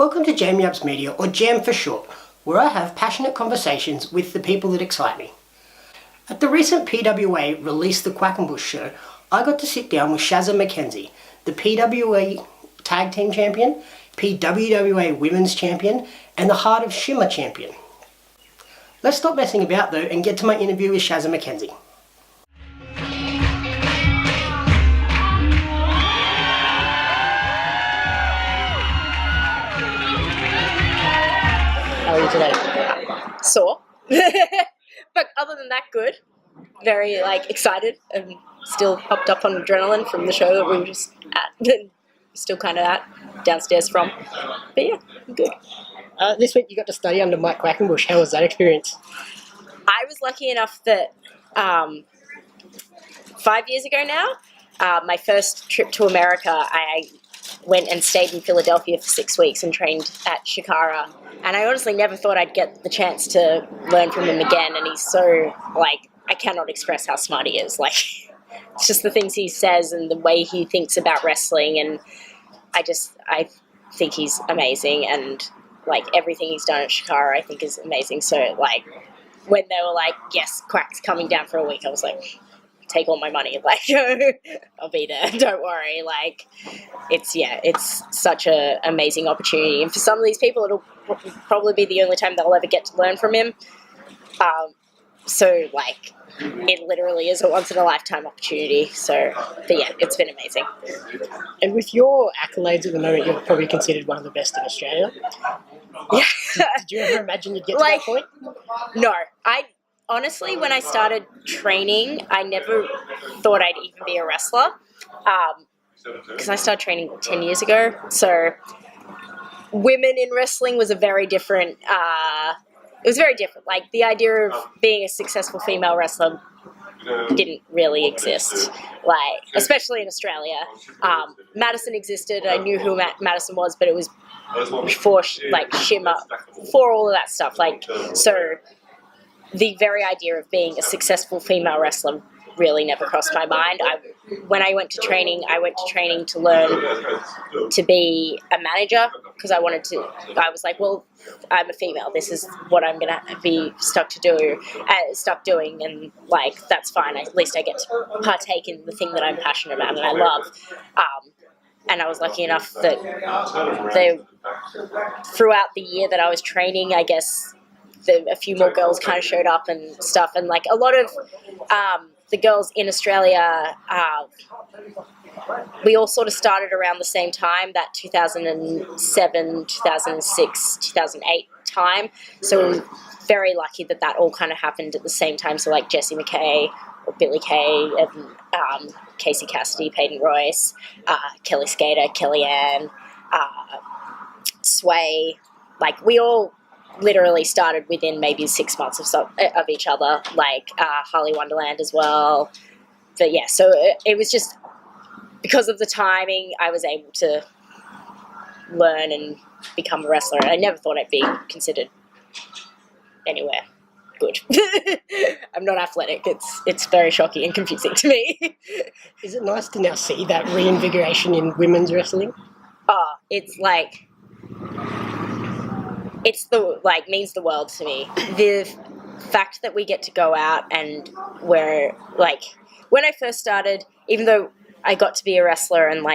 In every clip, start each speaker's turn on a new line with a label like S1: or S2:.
S1: Welcome to Jam Yabs Media, or Jam for short, where I have passionate conversations with the people that excite me. At the recent PWA Release the Quackenbush show, I got to sit down with Shazza McKenzie, the PWA Tag Team Champion, PWWA Women's Champion, and the Heart of Shimmer Champion. Let's stop messing about though and get to my interview with Shazza McKenzie. How are you today?
S2: Sore. But other than that, good. Very, excited and still hopped up on adrenaline from the show that we were just at. Still kind of at, downstairs from. But yeah, I'm good.
S1: This week you got to study under Mike Quackenbush. How was that experience?
S2: I was lucky enough that 5 years ago now, my first trip to America, I went and stayed in Philadelphia for 6 weeks and trained at Shikara. And I honestly never thought I'd get the chance to learn from him again. And he's so, I cannot express how smart he is. It's just the things he says and the way he thinks about wrestling. And I think he's amazing. And, everything he's done at Shikara, I think is amazing. So, when they were like, yes, Quack's coming down for a week, I was like, take all my money. I'll be there. Don't worry. It's such an amazing opportunity. And for some of these people, it'll probably be the only time they'll ever get to learn from him. It literally is a once-in-a-lifetime opportunity. But yeah, it's been amazing.
S1: And with your accolades at the moment, you're probably considered one of the best in Australia.
S2: Yeah.
S1: Did you ever imagine you'd get to that point?
S2: No. Honestly, when I started training, I never thought I'd even be a wrestler. Because I started training 10 years ago. So women in wrestling was a very different... it was very different. The idea of being a successful female wrestler didn't really exist. Especially in Australia. Madison existed. I knew who Madison was, but it was before, Shimmer, before all of that stuff. So the very idea of being a successful female wrestler really never crossed my mind. When I went to training to learn to be a manager because I was like, well, I'm a female. This is what I'm going to be stuck doing. And that's fine. At least I get to partake in the thing that I'm passionate about and I love. And I was lucky enough that throughout the year that I was training, I guess a few more girls kind of showed up and stuff. And a lot of the girls in Australia, we all sort of started around the same time, that 2007, 2006, 2008 time. So we were very lucky that all kind of happened at the same time. So Jessie McKay, or Billie Kay, and Casey Cassidy, Peyton Royce, Kelly Skater, Kellyanne, Sway. We all literally started within maybe 6 months of each other, Harley Wonderland as well. But yeah, so it was just because of the timing, I was able to learn and become a wrestler. I never thought I'd be considered anywhere good. I'm not athletic. It's very shocking and confusing to me.
S1: Is it nice to now see that reinvigoration in women's wrestling?
S2: Oh, it's means the world to me. The fact that we get to go out and when I first started, even though I got to be a wrestler and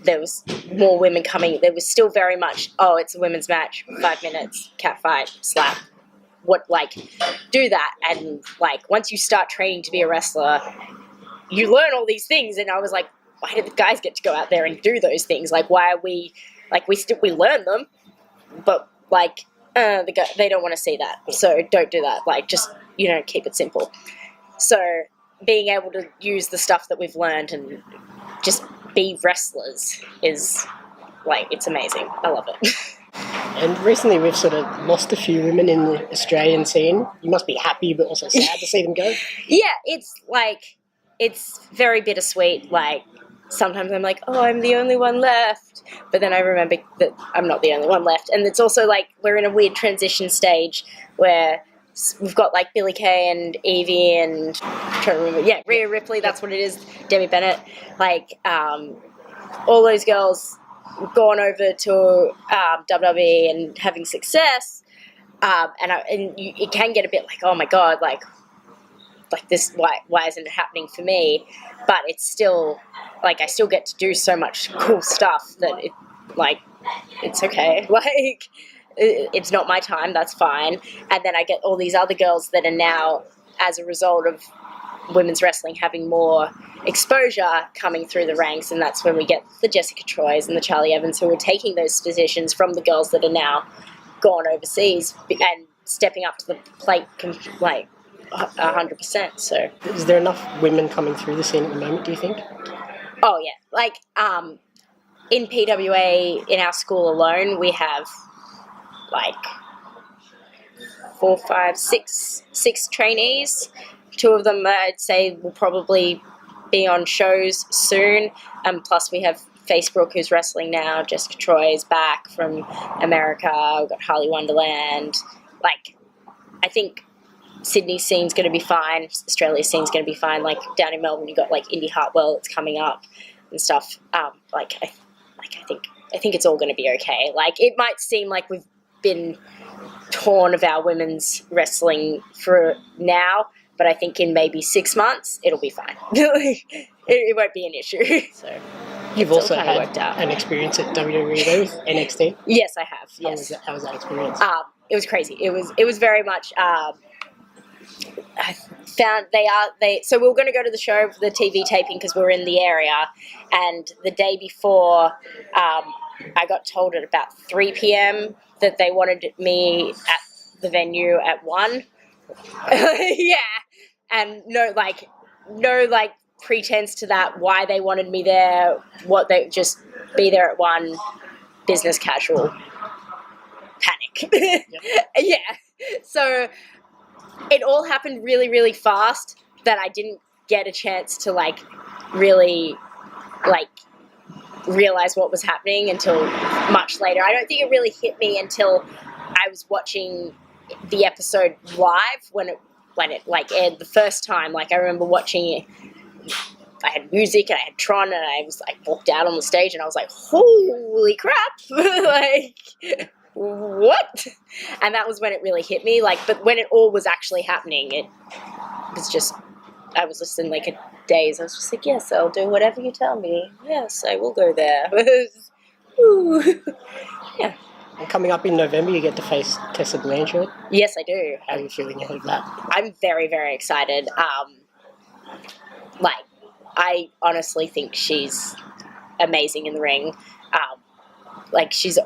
S2: there was more women coming, there was still very much, it's a women's match, 5 minutes, cat fight, slap. Do that. And once you start training to be a wrestler, you learn all these things. And I was like, why did the guys get to go out there and do those things? Why are we, we learn them, but they don't want to see that. So don't do that. Just, keep it simple. So being able to use the stuff that we've learned and just be wrestlers is it's amazing. I love it.
S1: And recently we've sort of lost a few women in the Australian scene. You must be happy but also sad to see them go.
S2: Yeah, it's very bittersweet. Sometimes I'm like, I'm the only one left. But then I remember that I'm not the only one left. And it's also we're in a weird transition stage where we've got Billie Kay and Evie and I'm trying to remember. Yeah, Rhea Ripley, that's what it is. Demi Bennett. All those girls gone over to WWE and having success, it can get a bit like, oh my god, like this, why isn't it happening for me? But it's still like I still get to do so much cool stuff that it's okay. Like it's not my time, that's fine. And then I get all these other girls that are now, as a result of women's wrestling having more exposure, coming through the ranks, and that's when we get the Jessica Troys and the Charlie Evans who are taking those positions from the girls that are now gone overseas and stepping up to the plate like 100%. So
S1: Is there enough women coming through the scene at the moment, do you think?
S2: oh yeah, like in PWA in our school alone we have like 4, 5, 6 trainees. 2 of them I'd say will probably be on shows soon. Plus we have Facebook who's wrestling now. Jessica Troy is back from America. We've got Harley Wonderland. Like, I think Sydney's scene's going to be fine. Australia's scene's going to be fine. Like down in Melbourne, you've got like Indy Hartwell that's coming up and stuff. I think it's all going to be okay. Like it might seem like we've been torn of our women's wrestling for now, but I think in maybe 6 months it'll be fine. it won't be an issue. So
S1: You've also had an experience at WWE though, with NXT.
S2: Yes, I have. Yes.
S1: How was that experience?
S2: It was crazy. It was very much. I found so we were going to go to the show for the TV taping because we were in the area, and the day before, I got told at about 3 p.m. that they wanted me at the venue at 1. Yeah, and no pretense to that. Why they wanted me there? What they just be there at 1, business casual, panic. Yep. Yeah, so. It all happened really, really fast that I didn't get a chance to really realize what was happening until much later. I don't think it really hit me until I was watching the episode live when it aired the first time. Like I remember watching it. I had music and I had Tron and I was walked out on the stage and I was like, holy crap! What? And that was when it really hit me. But when it all was actually happening, it was just, I was just in a daze. I was just like, yes, I'll do whatever you tell me. Yes, I will go there. Yeah.
S1: And coming up in November, you get to face Tessa Blanchard.
S2: Yes, I do.
S1: How are you feeling ahead of that?
S2: I'm very, very excited. I honestly think she's amazing in the ring. She's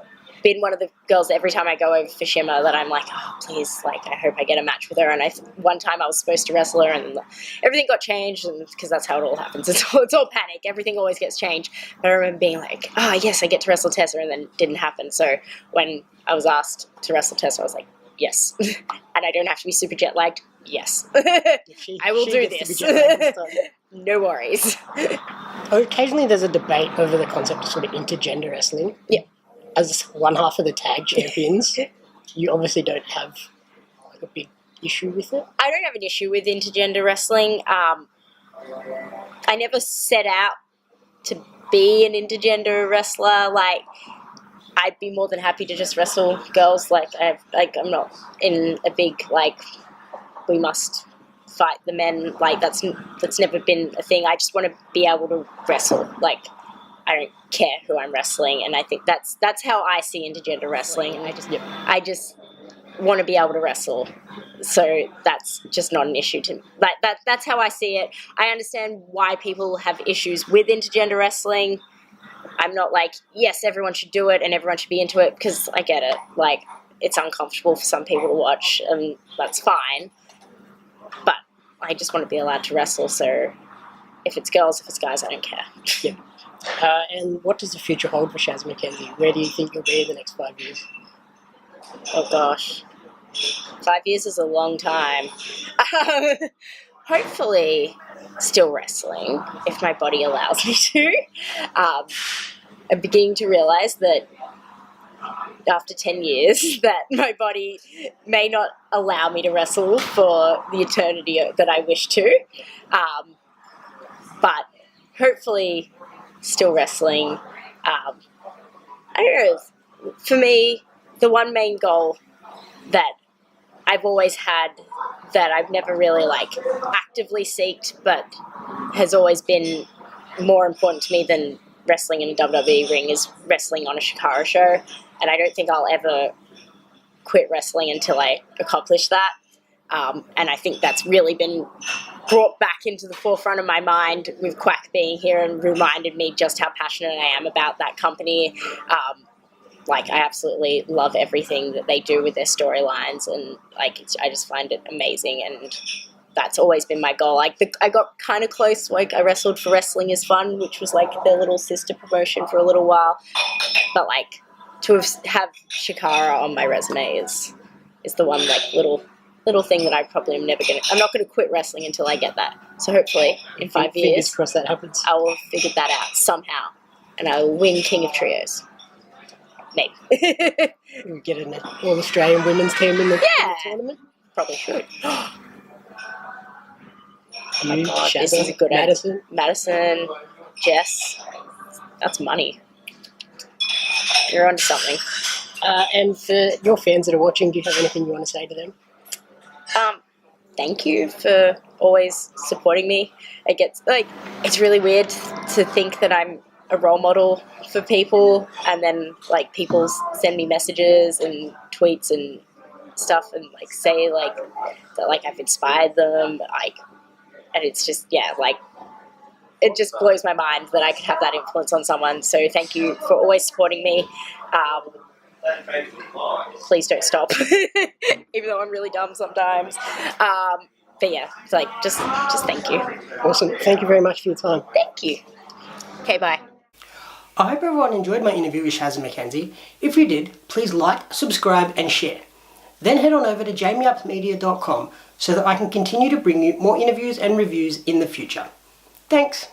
S2: been one of the girls every time I go over for Shimmer that I'm like, oh, please, I hope I get a match with her. And one time I was supposed to wrestle her and everything got changed because that's how it all happens. It's all panic. Everything always gets changed. But I remember being like, oh, yes, I get to wrestle Tessa, and then it didn't happen. So when I was asked to wrestle Tessa, I was like, yes. And I don't have to be super jet lagged. Yes. I will do this. No worries.
S1: Occasionally there's a debate over the concept of sort of intergender wrestling.
S2: Yeah.
S1: As one half of the tag champions, you obviously don't have a big issue with it.
S2: I don't have an issue with intergender wrestling. I never set out to be an intergender wrestler. I'd be more than happy to just wrestle girls. I'm not in a big we must fight the men. That's never been a thing. I just want to be able to wrestle. I don't care who I'm wrestling, and I think that's how I see intergender wrestling. And I just want to be able to wrestle, so that's just not an issue to me. That's how I see it. I understand why people have issues with intergender wrestling. I'm not yes, everyone should do it and everyone should be into it, because I get it. It's uncomfortable for some people to watch, and that's fine. But I just want to be allowed to wrestle. So if it's girls, if it's guys, I don't care.
S1: Yeah. And what does the future hold for Shaz McKenzie? Where do you think you'll be in the next 5 years?
S2: Oh gosh, 5 years is a long time. Hopefully, still wrestling if my body allows me to. I'm beginning to realise that after 10 years that my body may not allow me to wrestle for the eternity that I wish to. But hopefully, still wrestling. I don't know. For me, the one main goal that I've always had, that I've never really like actively seeked, but has always been more important to me than wrestling in a WWE ring, is wrestling on a Shikara show. And I don't think I'll ever quit wrestling until I accomplish that. And I think that's really been brought back into the forefront of my mind with Quack being here and reminded me just how passionate I am about that company. Like, I absolutely love everything that they do with their storylines, and like, I just find it amazing, and that's always been my goal. Like, I got kind of close. Like, I wrestled for Wrestling is Fun, which was like their little sister promotion for a little while, but like, to have Shikara on my resume is the one like little thing that I probably am never gonna. I'm not gonna quit wrestling until I get that. So hopefully, in 5 years,
S1: fingers crossed that happens.
S2: I will figure that out somehow, and I will win King of Trios. Maybe.
S1: We get an All-Australian women's team in the tournament?
S2: Probably should.
S1: Oh
S2: my God, this is a good idea. Madison, Jess, that's money. You're onto something.
S1: And for your fans that are watching, do you have anything you want to say to them?
S2: Thank you for always supporting me. It gets like, it's really weird to think that I'm a role model for people, and then like people send me messages and tweets and stuff and like say like that like I've inspired them, like, and it's just, yeah, like, it just blows my mind that I could have that influence on someone. So thank you for always supporting me. Please don't stop, even though I'm really dumb sometimes. But yeah, it's like, just thank you.
S1: Awesome. Thank you very much for your time.
S2: Thank you. Okay, bye.
S1: I hope everyone enjoyed my interview with Shazza McKenzie. If you did, please like, subscribe and share. Then head on over to jamieupsmedia.com so that I can continue to bring you more interviews and reviews in the future. Thanks.